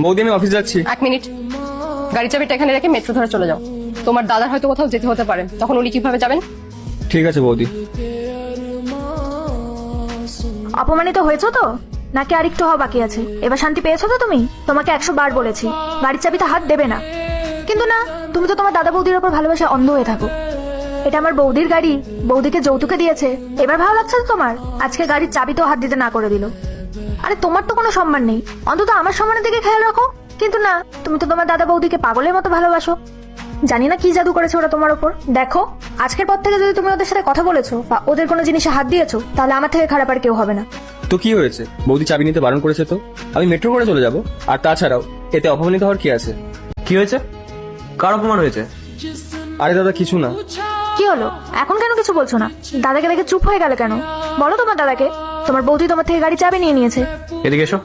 বৌদি আমি অফিস যাচ্ছি। 1 মিনিট, গাড়ি চাবিটা এখানে রেখে মেট্রো ধরে চলে যাও। তোমার দাদার হয়তো কোথাও যেতে হতে পারে, তখন উনি কিভাবে যাবেন? ঠিক আছে বৌদি। অপমানিত হয়েছো তো, নাকি আরেকটু হওয়া বাকি আছে? এবার শান্তি পেয়েছো তো তুমি? তোমাকে 100 বার বলেছি গাড়ির চাবিতে হাত দেবে না, কিন্তু না, তুমি তো তোমার দাদা বৌদির ওপর ভালোবাসা অন্ধ হয়ে থাকো। এটা আমার বৌদির গাড়ি, বৌদিকে যৌতুকে দিয়েছে, এবার ভালো লাগছে তো তোমার? আজকে গাড়ির চাবিতেও হাত দিতে না করে দিল। আরে তোমার তো কোনো সম্মান নেই, অন্তত আমার সম্মানের দিকে খেয়াল রাখো। কিন্তু না, তুমি তো তোমার দাদা বৌদিকে পাগলের মতো ভালোবাসো। জানি না কি জাদু করেছে ওরা তোমার ওপর। দেখো, আজকের পর থেকে যদি তুমি ওদের সাথে কথা বলেছো বা ওদের কোনো জিনিসে হাত দিয়েছো, তাহলে আমার থেকে খারাপ আর কেউ হবে না। তো কি হয়েছে? বৌদি চাবি নিতে বারণ করেছে তো আমি মেট্রো করে চলে যাব। আর তাছাড়াও এতে অপমানিত হওয়ার কি আছে? কি হয়েছে? কার অপমান হয়েছে? আরে দাদা কিছু না। কি হলো এখন কেন কিছু বলছো না? দাদাকে দেখে চুপ হয়ে গেলে কেন? বলো তোমার দাদাকে, তোমার বৌদি তোমার থেকে গাড়ি চাবি নিয়ে নিয়েছে। এদিকে এসো।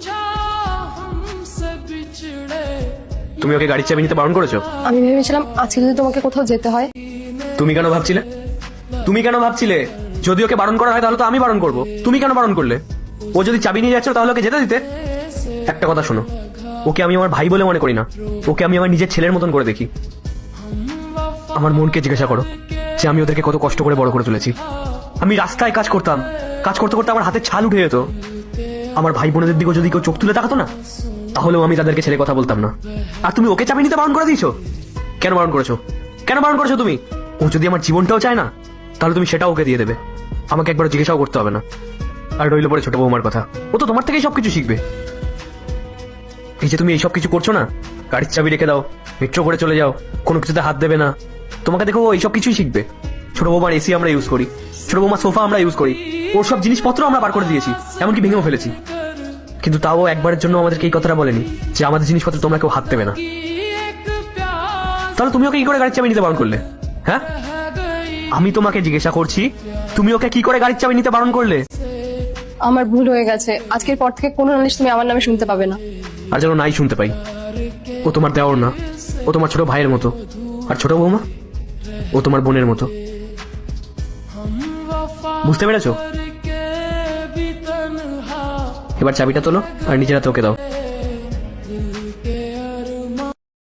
তুমি ওকে গাড়ির চাবি নিতে বারণ করেছো? আমি ভেবেছিলাম আজকে যদি তোমাকে কোথাও যেতে হয়। তুমি কেন ভাবছিলে? তুমি কেন ভাবছিলে যদি ওকে বারণ করা হয় তাহলে তো আমি বারণ করবো? তুমি কেন বারণ করলে? ও যদি চাবি নিয়ে যাচ্ছ তাহলে ওকে যেতে দিতে। একটা কথা শোনো, ওকে আমি আমার ভাই বলে মনে করি না, ওকে আমি আমার নিজের ছেলের মতন করে দেখি। আমার মনকে জিজ্ঞাসা করো যে আমি ওদেরকে কত কষ্ট করে বড় করে তুলেছি। আমি রাস্তায় কাজ করতাম, কাজ করতে করতে আমার হাতে ছাল উঠে যেত। আমার ভাই বোনেদের দিকেও যদি কেউ চোখ তুলে তাকাতো না, তাহলেও আমি তাদেরকে ছেড়ে কথা বলতাম না। আর তুমি ওকে চাবি নিতে বারণ করে দিয়েছো। কেন বারণ করেছো? কেন বারণ করেছো তুমি? ও যদি আমার জীবনটাও চায় না, তাহলে তুমি সেটাও ওকে দিয়ে দেবে, আমাকে একবার জিজ্ঞাসাও করতে হবে না। আর রইল পরে ছোট বৌমার কথা, ও তো তোমার থেকেই সবকিছু শিখবে। এই যে তুমি এইসব কিছু করছো না, গাড়ির চাবি রেখে দাও, মেট্রো করে চলে যাও, কোনো কিছুতে হাত দেবে না, তোমাকে দেখো ও এইসব কিছুই শিখবে। ছোট বৌমার এসি আমরা ইউজ করি, ছোট বৌমার সোফা আমরা ইউজ করি, ওর সব জিনিসপত্র আমরা বার করে দিয়েছি, এমনকি ভেঙেও ফেলেছি। কিন্তু তাও একবারের জন্য আমাদেরকে এই কথাটা বলেনি যে আমাদের জিনিসপত্র তোমরা কেউ হাত দেবে না। তাহলে তুমি ওকে কি করে গাড়ির চাবি নিতে বারণ করলে? হ্যাঁ, আমি তোমাকে জিজ্ঞাসা করছি, তুমি ওকে কি করে গাড়ির চাবি নিতে বারণ করলে? আমার ভুল হয়ে গেছে, আজকের পর থেকে কোনো নালিশ তুমি আমার নামে শুনতে পাবে না। আর যেন নাই শুনতে পাই। ও তোমার দেওর না, ও তোমার ছোট ভাইয়ের মতো। আর ছোট বৌমা, ও তোমার বোনের মতো। বুঝতে পেরেছো? এবার চাবিটা তোলো আর নিজের হাতে ওকে দাও।